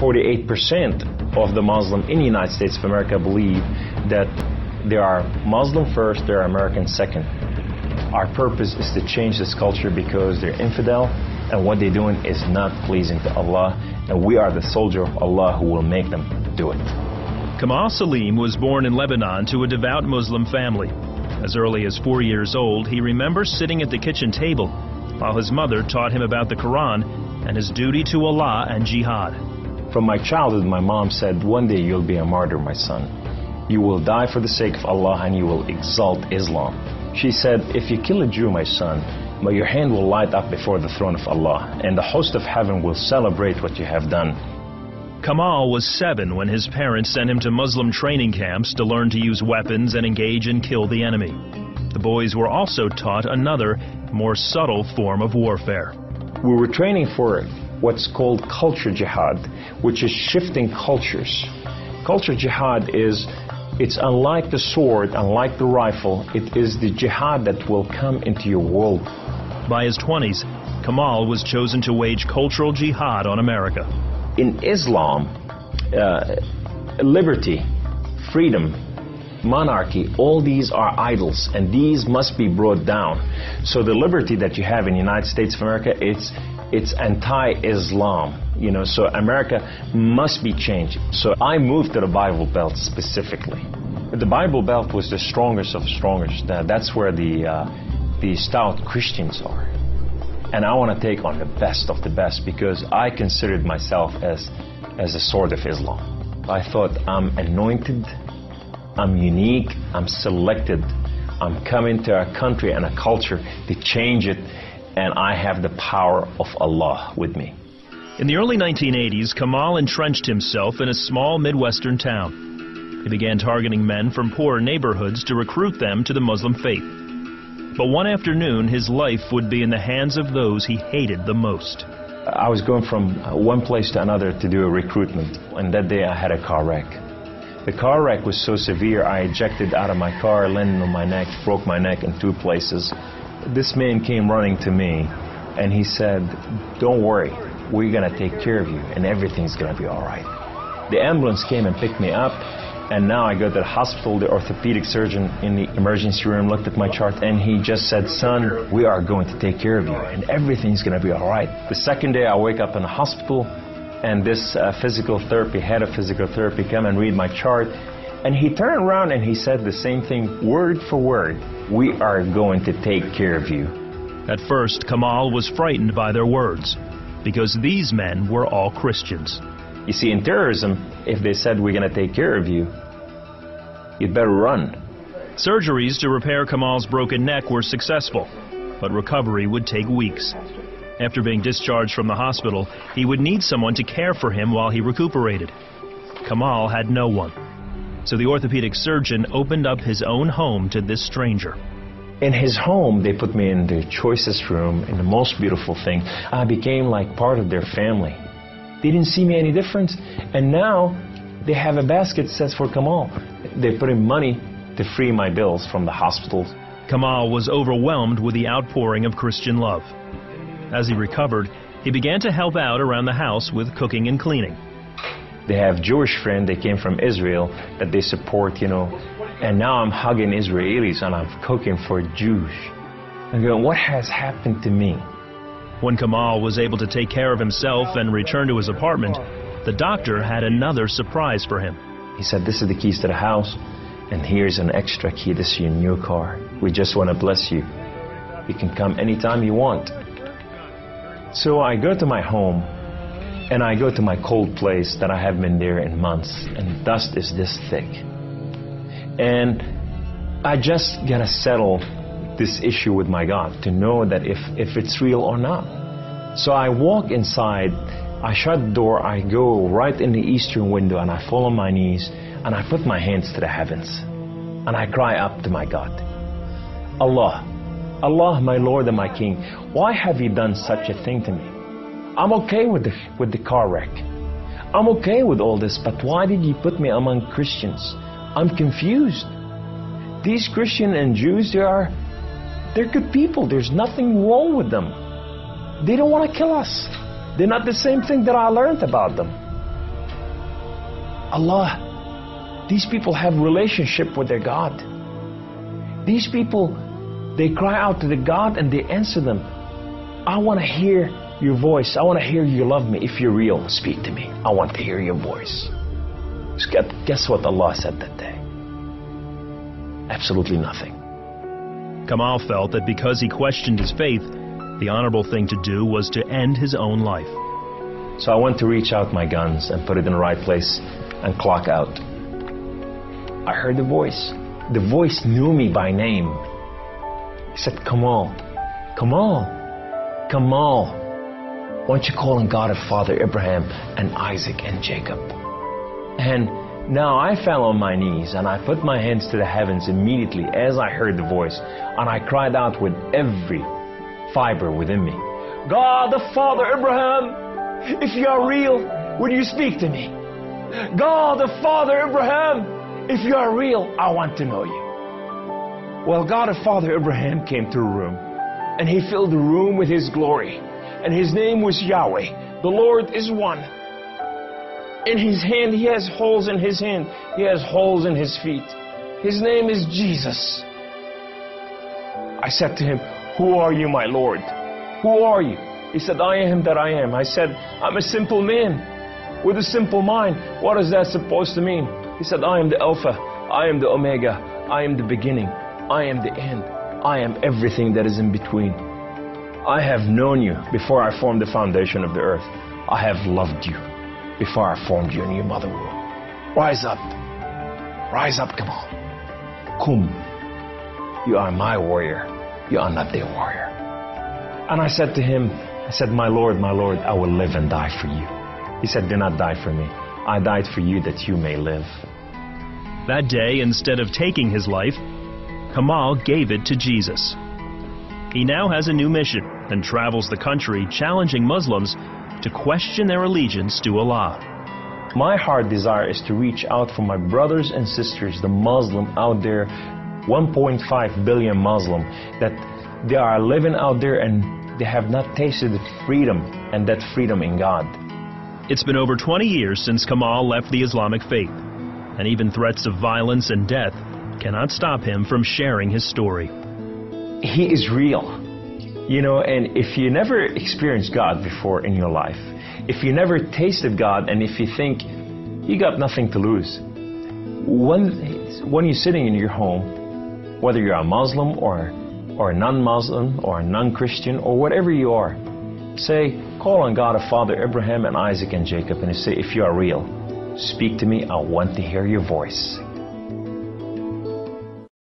48% of the Muslim in the United States of America believe that they are Muslim first, they are American second. Our purpose is to change this culture because they're infidel, and what they're doing is not pleasing to Allah, and we are the soldier of Allah who will make them do it. Kamal Saleem was born in Lebanon to a devout Muslim family. As early as 4 years old, he remembers sitting at the kitchen table while his mother taught him about the Quran and his duty to Allah and jihad. From my childhood, my mom said, one day you'll be a martyr, my son. You will die for the sake of Allah and you will exalt Islam. She said, if you kill a Jew, my son, your hand will light up before the throne of Allah, and the host of heaven will celebrate what you have done. Kamal was 7 when his parents sent him to Muslim training camps to learn to use weapons and engage and kill the enemy. The boys were also taught another, more subtle form of warfare. We were training for what's called culture jihad, which is shifting cultures. Culture jihad is, it's unlike the sword, unlike the rifle, it is the jihad that will come into your world. By his 20s, Kamal was chosen to wage cultural jihad on America. In Islam, liberty, freedom, monarchy, all these are idols, and these must be brought down. So the liberty that you have in the United States of America, it's anti-Islam, you know, so America must be changed. So I moved to the Bible Belt specifically. The Bible Belt was the strongest of strongest. That's where the stout Christians are. And I want to take on the best of the best because I considered myself as a sword of Islam. I thought I'm anointed, I'm unique, I'm selected, I'm coming to a country and a culture to change it, and I have the power of Allah with me. In the early 1980s, Kamal entrenched himself in a small Midwestern town. He began targeting men from poor neighborhoods to recruit them to the Muslim faith. But one afternoon, his life would be in the hands of those he hated the most. I was going from one place to another to do a recruitment, and that day I had a car wreck. The car wreck was so severe, I ejected out of my car, landed on my neck, broke my neck in 2 places. This man came running to me, and he said, don't worry, we're going to take care of you, and everything's going to be all right. The ambulance came and picked me up, and now I go to the hospital. The orthopedic surgeon in the emergency room looked at my chart, and he just said, son, we are going to take care of you, and everything's going to be all right. The second day, I wake up in the hospital, and this head of physical therapy come and read my chart, and he turned around and he said the same thing, word for word, we are going to take care of you. At first, Kamal was frightened by their words, because these men were all Christians. You see, in terrorism, if they said we're going to take care of you, you'd better run. Surgeries to repair Kamal's broken neck were successful, but recovery would take weeks. After being discharged from the hospital, he would need someone to care for him while he recuperated. Kamal had no one, so the orthopedic surgeon opened up his own home to this stranger. In his home, they put me in the choicest room, in the most beautiful thing. I became like part of their family. They didn't see me any difference, and now they have a basket that says for Kamal. They put in money to free my bills from the hospitals. Kamal was overwhelmed with the outpouring of Christian love. As he recovered, he began to help out around the house with cooking and cleaning. They have Jewish friends, they came from Israel, that they support, you know, and now I'm hugging Israelis and I'm cooking for Jews. I'm going, what has happened to me? When Kamal was able to take care of himself and return to his apartment, the doctor had another surprise for him. He said, this is the keys to the house, and here's an extra key. This is your new car. We just want to bless you. You can come anytime you want. So I go to my home, and I go to my cold place that I haven't been there in months, and dust is this thick. And I just gotta settle this issue with my God to know that if it's real or not. So I walk inside, I shut the door, I go right in the eastern window, and I fall on my knees, and I put my hands to the heavens, and I cry up to my God. Allah, Allah, my Lord and my King, why have you done such a thing to me? I'm okay with the car wreck. I'm okay with all this, but why did you put me among Christians? I'm confused. These Christians and Jews, they're good people. There's nothing wrong with them. They don't want to kill us. They're not the same thing that I learned about them. Allah, these people have relationship with their God. These people, they cry out to the God and they answer them. I want to hear your voice. I want to hear you love me. If you're real, speak to me. I want to hear your voice. Guess what Allah said that day? Absolutely nothing. Kamal felt that because he questioned his faith, the honorable thing to do was to end his own life. So I went to reach out my guns and put it in the right place and clock out. I heard the voice. The voice knew me by name. He said, Kamal, Kamal, Kamal, why don't you call on God of Father Abraham and Isaac and Jacob? And now I fell on my knees and I put my hands to the heavens immediately as I heard the voice, and I cried out with every fiber within me, God the Father Abraham, if you are real, will you speak to me? God the Father Abraham, if you are real, I want to know you. Well, God the Father Abraham came to the room, and he filled the room with his glory, and his name was Yahweh. The Lord is one. In his hand, he has holes in his hand. He has holes in his feet. His name is Jesus. I said to him, who are you, my Lord? Who are you? He said, I am that I am. I said, I'm a simple man with a simple mind. What is that supposed to mean? He said, I am the Alpha. I am the Omega. I am the beginning. I am the end. I am everything that is in between. I have known you before I formed the foundation of the earth. I have loved you before I formed you in your mother womb. Rise up. Rise up, Kamal. Kum. You are my warrior. You are not their warrior. And I said to him, I said, my Lord, I will live and die for you. He said, do not die for me. I died for you that you may live. That day, instead of taking his life, Kamal gave it to Jesus. He now has a new mission and travels the country challenging Muslims to question their allegiance to Allah. My heart desire is to reach out for my brothers and sisters, the Muslim out there, 1.5 billion Muslim, that they are living out there and they have not tasted the freedom, and that freedom in God. It's been over 20 years since Kamal left the Islamic faith, and even threats of violence and death cannot stop him from sharing his story. He is real. You know, and if you never experienced God before in your life, if you never tasted God, and if you think you got nothing to lose, when you're sitting in your home, whether you're a Muslim or a non-Muslim or a non-Christian or whatever you are, say, call on God of Father Abraham and Isaac and Jacob, and say, if you are real, speak to me, I want to hear your voice.